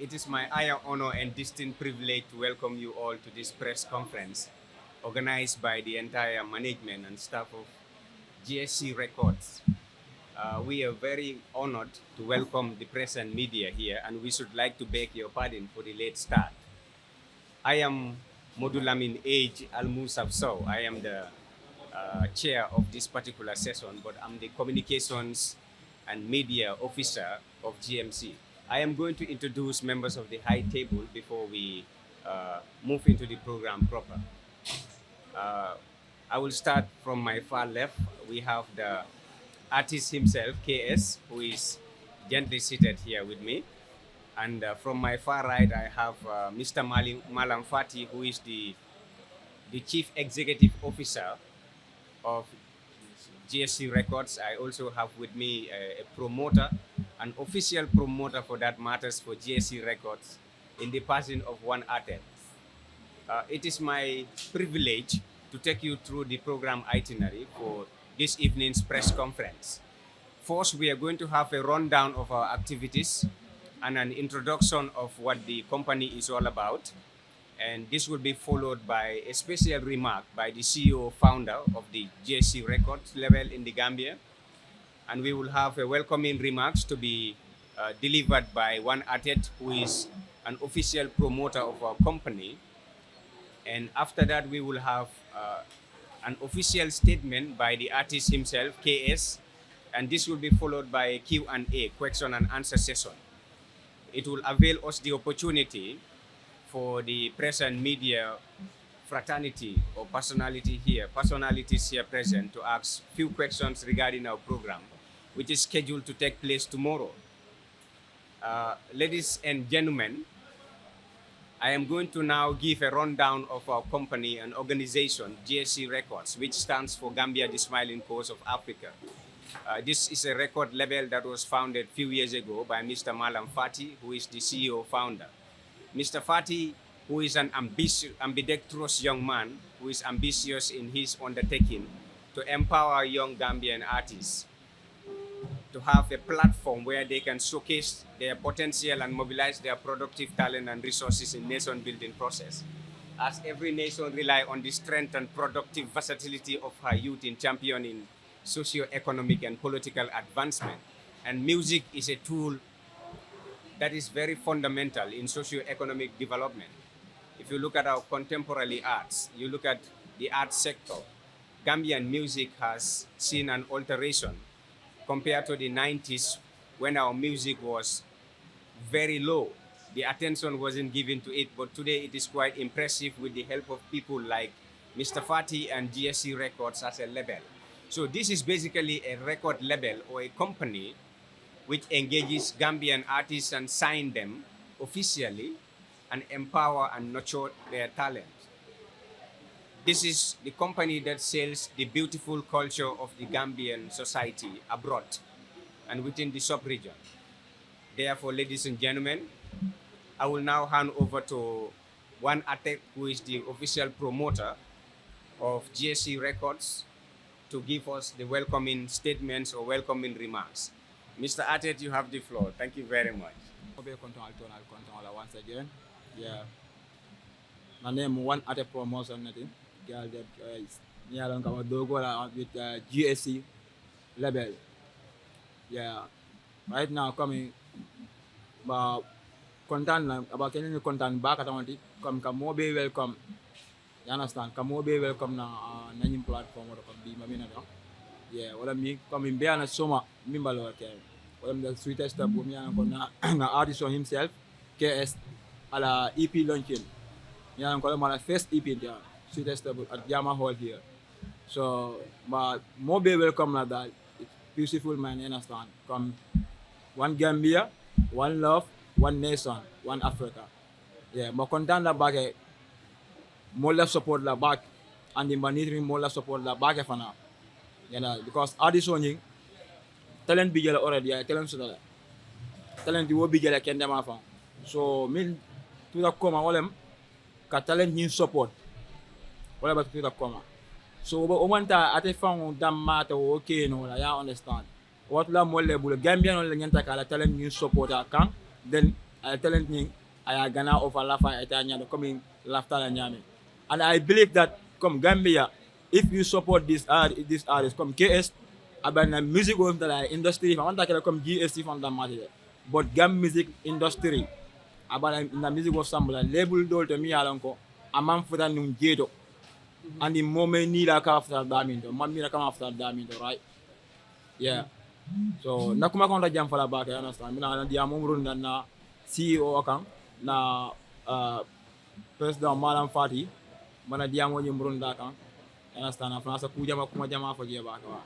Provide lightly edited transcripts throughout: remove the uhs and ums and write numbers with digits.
It is my high honor and distinct privilege to welcome you all to this press conference organized by the entire management and staff of GSC Records. We are very honored to welcome the press and media here, and we should like to beg your pardon for the late start. I am Modulamin Age Al Musab Sow. I am the chair of this particular session, but I'm the communications and media officer of GMC. I am going to introduce members of the high table before we move into the program proper. I will start from my far left. We have the artist himself, KS, who is gently seated here with me. And from my far right, I have Mr. Malam Fati, who is the Chief Executive Officer of GSC Records. I also have with me a promoter, an official promoter for that matters for GSC Records, in the person of one artist. It is my privilege to take you through the program itinerary for this evening's press conference. First, we are going to have a rundown of our activities and an introduction of what the company is all about. And this will be followed by a special remark by the CEO founder of the GSC Records level in the Gambia. And we will have a welcoming remarks to be delivered by one artist who is an official promoter of our company. And after that, we will have an official statement by the artist himself, KS, and this will be followed by a Q&A, question and answer session. It will avail us the opportunity for the press and media fraternity or personalities here present to ask few questions regarding our program, which is scheduled to take place tomorrow. Ladies and gentlemen, I am going to now give a rundown of our company and organization, GSC Records, which stands for Gambia, the Smiling Coast of Africa. This is a record label that was founded a few years ago by Mr. Malam Fati, who is the CEO founder. Mr. Fati, who is an ambidextrous young man, who is ambitious in his undertaking to empower young Gambian artists to have a platform where they can showcase their potential and mobilize their productive talent and resources in nation building process. As every nation rely on the strength and productive versatility of her youth in championing socio-economic and political advancement. And music is a tool that is very fundamental in socio-economic development. If you look at our contemporary arts, you look at the art sector, Gambian music has seen an alteration compared to the 90s when our music was very low. The attention wasn't given to it, but today it is quite impressive with the help of people like Mr. Fati and GSC Records as a label. So this is basically a record label or a company which engages Gambian artists and sign them officially and empower and nurture their talent. This is the company that sells the beautiful culture of the Gambian society abroad and within the sub-region. Therefore, ladies and gentlemen, I will now hand over to one artist who is the official promoter of GSC Records to give us the welcoming statements or welcoming remarks. Mr. Atet, you have the floor. Thank you very much. Once again, yeah. My name one Atet promotion nothing. Girl that is near on our dogo with GSC label. Yeah. Right now coming about content about any content back at come more be welcome. You understand? Come more be welcome na nanyim platform or come be mamina. Yeah, what I mean coming be on a summer mimbalo okay. What I'm the Sweetest Taboo me na artist on himself KS ala EP launching. Yeah, I'm calling my first EP there. Sweetest Taboo at Yama Hall here. So, but more be welcome like that. It's beautiful man, you understand? Come one Gambia, one love, one nation, one Africa. Yeah, more content la back, more love support la back, and the monitoring more love support la back for now. You know, because auditioning, talent bigger already, talent so talent will be bigger can them after. So, mean to the come all them, talent need support. Wala ba tuta koma. So umanta ate fang dam mata okay no I understand. What la mo level Gambian on nyanta kala talent new support kan then I talent ñing aya gana over lafa eta nyado coming lafta la nyame. And I believe that come Gambia, if you support this artist come KS about the music of the industry, if I want to come GSC from the matter, but Gam music industry about the music of some label dol to me alonko amam futa nung jeto and the moment ni la ka after daminto mammi la come after daminto, right? Yeah. So nakuma konta jam fala ba ka understand mina na dia mom run na CEO kan na president Malam Fati mana dia mo nyum run da kan understand na France ku jama kuma jama fa je ba ka wa.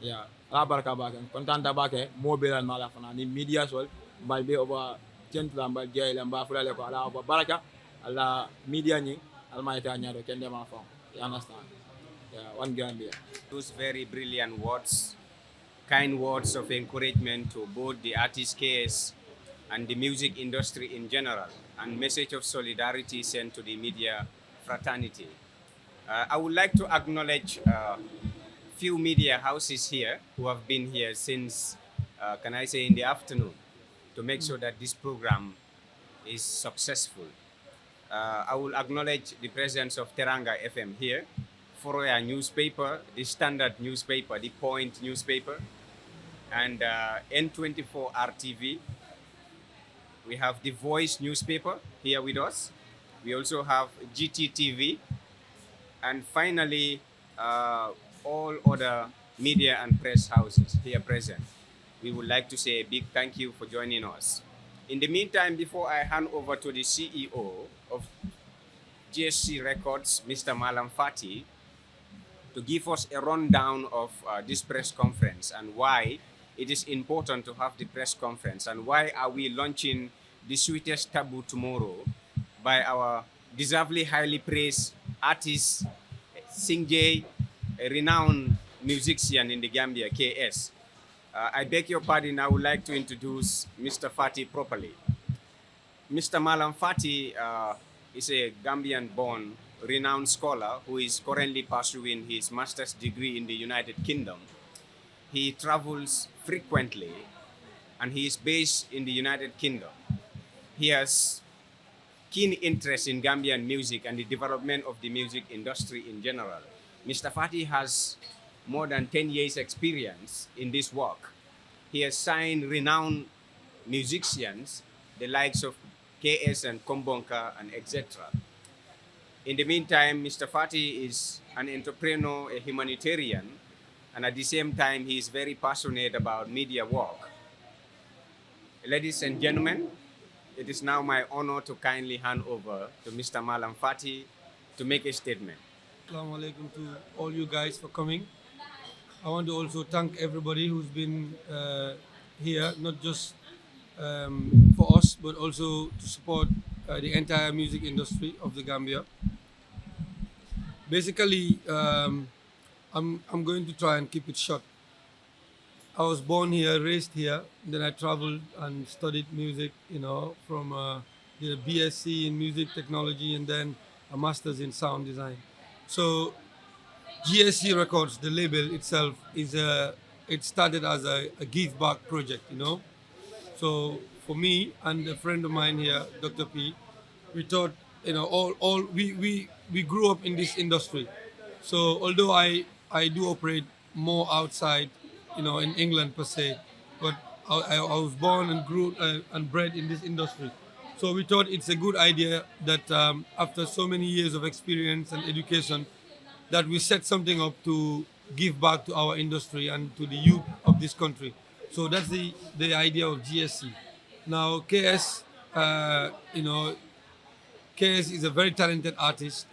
Yeah, ala barka ba kan kontan da ba ke mo be lan mala fana ni media sol bal be over tent la mbal jey la mba fula le ko ala ba baraka ala media ni almayta nyaado ken dema fa. You understand? Yeah, one Gambia. Those very brilliant words, kind words of encouragement to both the artist KS and the music industry in general, and message of solidarity sent to the media fraternity. I would like to acknowledge few media houses here who have been here since, can I say, in the afternoon to make sure that this program is successful. I will acknowledge the presence of Teranga FM here, Foroya newspaper, the Standard newspaper, the Point newspaper, and N24 RTV. We have the Voice newspaper here with us. We also have GTTV, and finally, all other media and press houses here present. We would like to say a big thank you for joining us. In the meantime, before I hand over to the CEO of GSC Records, Mr. Malam Fati, to give us a rundown of this press conference and why it is important to have the press conference and why are we launching the Sweetest Taboo tomorrow by our deservedly highly praised artist, Singjay, a renowned musician in the Gambia, KS. I beg your pardon, I would like to introduce Mr. Fati properly. Mr. Malam Fati is a Gambian-born renowned scholar who is currently pursuing his master's degree in the United Kingdom. He travels frequently and he is based in the United Kingdom. He has keen interest in Gambian music and the development of the music industry in general. Mr. Fati has more than 10 years experience in this work. He has signed renowned musicians, the likes of KS and Kombonka and etc. In the meantime, Mr. Fati is an entrepreneur, a humanitarian, and at the same time, he is very passionate about media work. Ladies and gentlemen, it is now my honor to kindly hand over to Mr. Malam Fati to make a statement. Assalamu alaikum to all you guys for coming. I want to also thank everybody who's been here, not just for us, but also to support the entire music industry of the Gambia. Basically, I'm going to try and keep it short. I was born here, raised here, then I traveled and studied music, from did a BSc in music technology and then a master's in sound design. So GSC Records, the label itself, it started as a give back project, So for me and a friend of mine here, Dr. P, we thought, we grew up in this industry. So although I do operate more outside, in England per se, but I was born and grew and bred in this industry. So we thought it's a good idea that after so many years of experience and education, that we set something up to give back to our industry and to the youth of this country. So that's the idea of GSC. Now KS, KS is a very talented artist.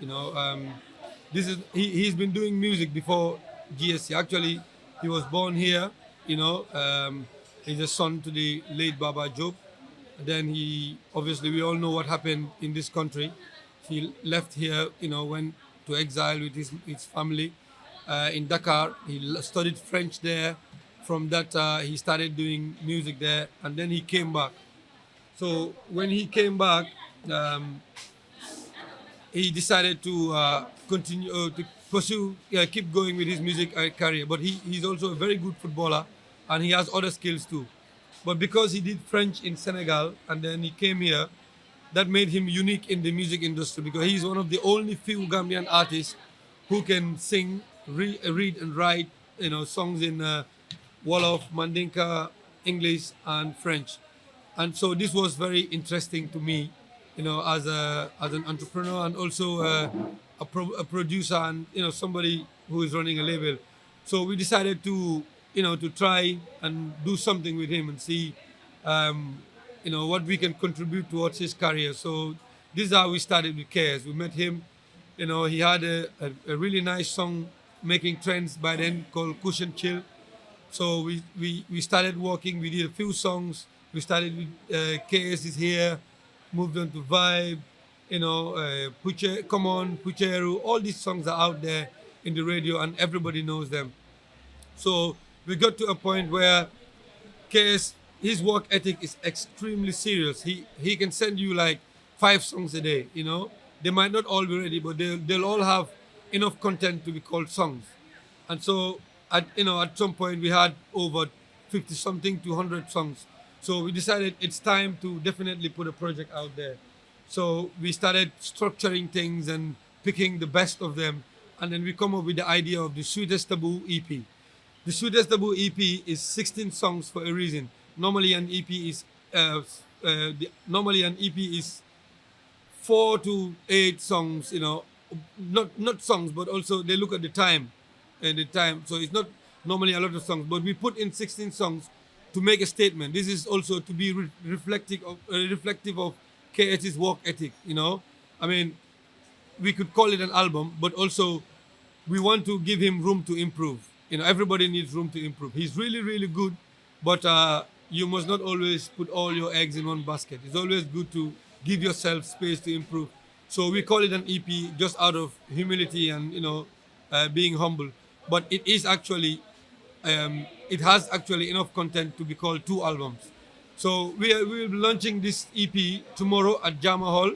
He's been doing music before GSC. Actually, he was born here. He's a son to the late Baba Job. Then obviously we all know what happened in this country. He left here, went to exile with his family in Dakar. He studied French there. From that, he started doing music there, and then he came back. So when he came back, he decided to continue to pursue, keep going with his music career. But he's also a very good footballer, and he has other skills too. But because he did French in Senegal and then he came here, that made him unique in the music industry because he's one of the only few Gambian artists who can sing, read and write, songs in Wolof, Mandinka, English, and French. And so this was very interesting to me, as an entrepreneur and also a producer and somebody who is running a label. So we decided to try and do something with him and see um, what we can contribute towards his career. So this is how we started with KS. We met him. He had a really nice song making trends by then called Cushion Chill. So we started working. We did a few songs. We started with KS is here, moved on to Vibe, Puche, Come On, Pucheru. All these songs are out there in the radio and everybody knows them. So we got to a point where KS, his work ethic is extremely serious. He can send you like 5 songs a day. They might not all be ready, but they'll all have enough content to be called songs. And so at some point we had over 50 something to 100 songs. So we decided it's time to definitely put a project out there. So we started structuring things and picking the best of them, and then we come up with the idea of the Sweetest Taboo EP. The Sweetest Taboo EP is 16 songs for a reason. Normally an EP is normally an EP is 4 to 8 songs. Not songs, but also they look at the time and the time. So it's not normally a lot of songs, but we put in 16 songs to make a statement. This is also to be reflective of KS's work ethic. I mean, we could call it an album, but also we want to give him room to improve. Everybody needs room to improve. He's really, really good, but you must not always put all your eggs in one basket. It's always good to give yourself space to improve. So we call it an EP just out of humility and being humble. But it has actually enough content to be called 2 albums. So we will be launching this EP tomorrow at Jama Hall.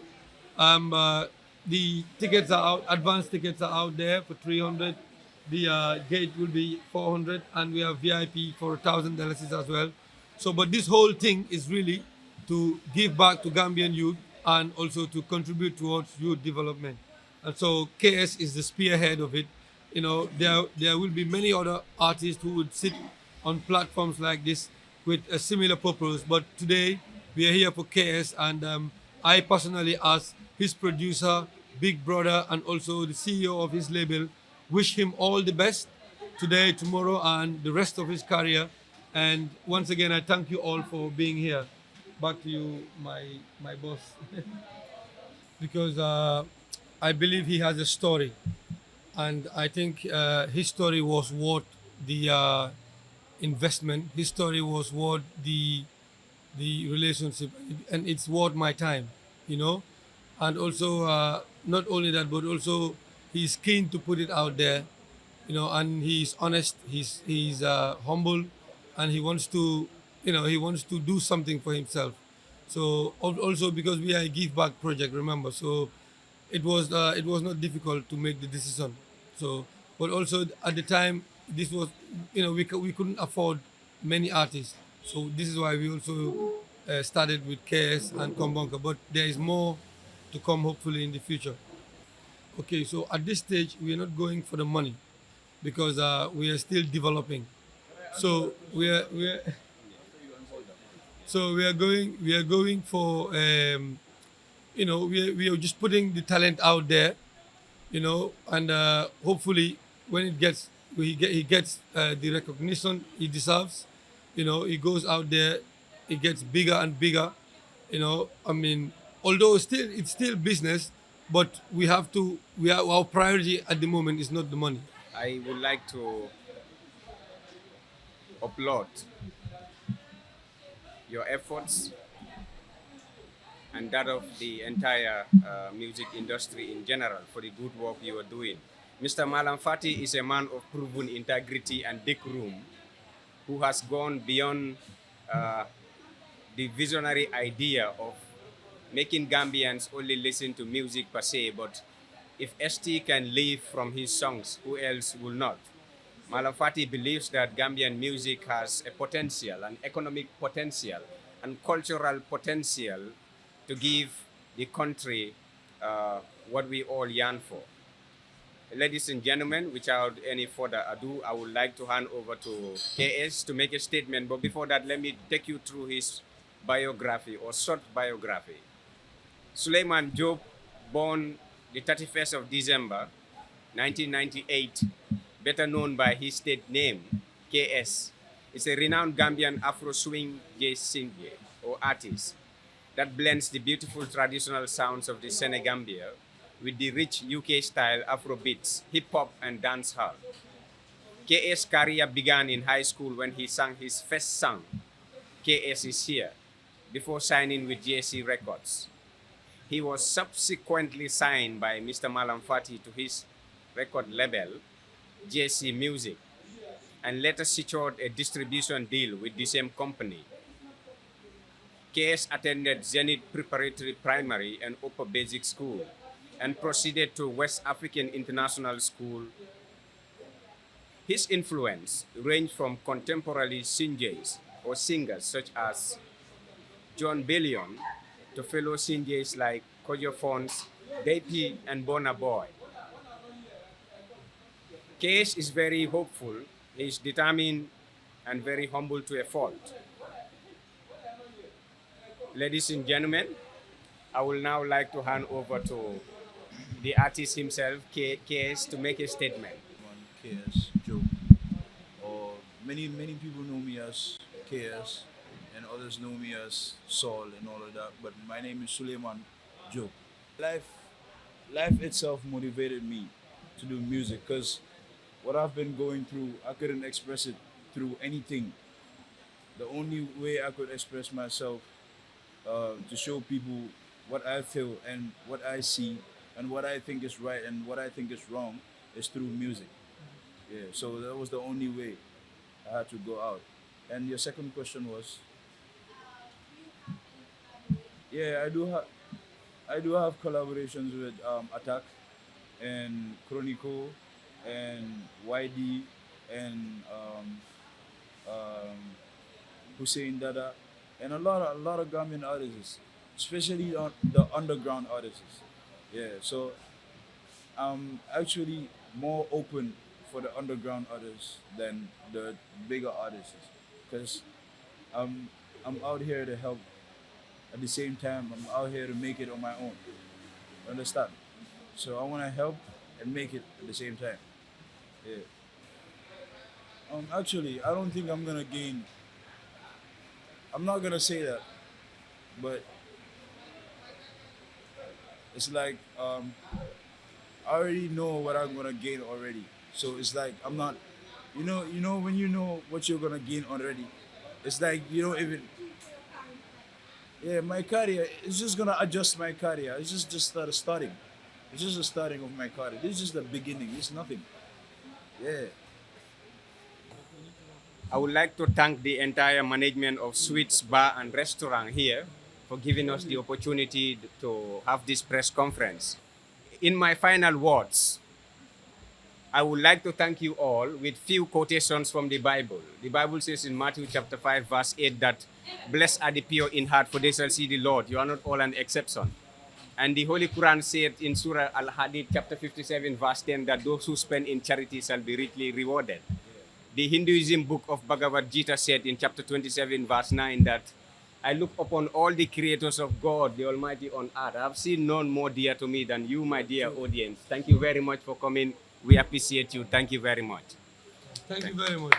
The tickets are out, advance tickets are out there for 300. The gate will be 400, and we have VIP for $1,000 as well. So, but this whole thing is really to give back to Gambian youth and also to contribute towards youth development. And so KS is the spearhead of it. There will be many other artists who would sit on platforms like this with a similar purpose. But today we are here for KS, and I personally, as his producer, big brother, and also the CEO of his label, wish him all the best today, tomorrow, and the rest of his career. And once again, I thank you all for being here. Back to you, my boss, because I believe he has a story, and I think his story was worth the investment. His story was worth the relationship, and it's worth my time, and also not only that, but also he's keen to put it out there, and he's honest. He's humble, and he wants to do something for himself. So also because we are a give back project, remember. So it was not difficult to make the decision. So, but also at the time, this was we couldn't afford many artists. So this is why we also started with KS and Kombonka. But there is more to come hopefully in the future. Okay, so at this stage we are not going for the money because we are still developing. So we are going for we are just putting the talent out there, and hopefully when he gets the recognition he deserves. He goes out there, it gets bigger and bigger. I mean, although it's still business, but our priority at the moment is not the money. I would like to applaud your efforts and that of the entire music industry in general for the good work you are doing. Mr. Malam Fati is a man of proven integrity and decorum who has gone beyond the visionary idea of making Gambians only listen to music per se, but if ST can live from his songs, who else will not? Malam Fati believes that Gambian music has a potential, an economic potential, and cultural potential to give the country what we all yearn for. Ladies and gentlemen, without any further ado, I would like to hand over to KS to make a statement. But before that, let me take you through his biography or short biography. Suleiman Job, born the 31st of December 1998, better known by his state name, KS, is a renowned Gambian Afro swing jazz singer or artist that blends the beautiful traditional sounds of the Senegambia with the rich UK-style Afro beats, hip-hop, and dancehall. KS' career began in high school when he sang his first song, KS is Here, before signing with JC Records. He was subsequently signed by Mr. Malam Fati to his record label, JC Music, and later secured a distribution deal with the same company. KS attended Zenith Preparatory Primary and Upper Basic School and proceeded to West African International School. His influence ranged from contemporary singers or singers such as John Bellion to fellow singers like Kojo Fons, Daypi, and Bona Boy. KS is very hopeful, he is determined, and very humble to a fault. Ladies and gentlemen, I will now like to hand over to the artist himself, KS, to make a statement. KS Joe, or many people know me as KS, and others know me as Saul and all of that. But my name is Suleiman Joe. Life itself motivated me to do music because what I've been going through, I couldn't express it through anything. The only way I could express myself to show people what I feel and what I see and what I think is right and what I think is wrong is through music. Yeah, so that was the only way I had to go out. And your second question was, yeah, I do have collaborations with Attack and Chronico and YD and Hussein Dada and a lot of Gambian artists, especially the underground artists. Yeah, so I'm actually more open for the underground artists than the bigger artists, because I'm out here to help. At the same time, I'm out here to make it on my own. Understand? So I want to help and make it at the same time. Yeah. Actually, I don't think I'm gonna gain. I'm not gonna say that, but it's like I already know what I'm gonna gain already. So it's like I'm not, you know when you know what you're gonna gain already, it's like you don't even. Yeah, my career is just gonna adjust my career. It's just starting. It's just the starting of my career. This is just the beginning. It's nothing. Yeah. I would like to thank the entire management of Sweets Bar and Restaurant here for giving us the opportunity to have this press conference. In my final words, I would like to thank you all with few quotations from the Bible. The Bible says in Matthew chapter 5, verse 8 that blessed are the pure in heart, for they shall see the Lord. You are not all an exception. And the Holy Quran said in Surah Al-Hadid chapter 57, verse 10 that those who spend in charity shall be richly rewarded. The Hinduism book of Bhagavad Gita said in chapter 27, verse 9 that I look upon all the creators of God, the Almighty on earth. I have seen none more dear to me than you, my dear audience. Thank you very much for coming. We appreciate you. Thank you very much. Thank you very much.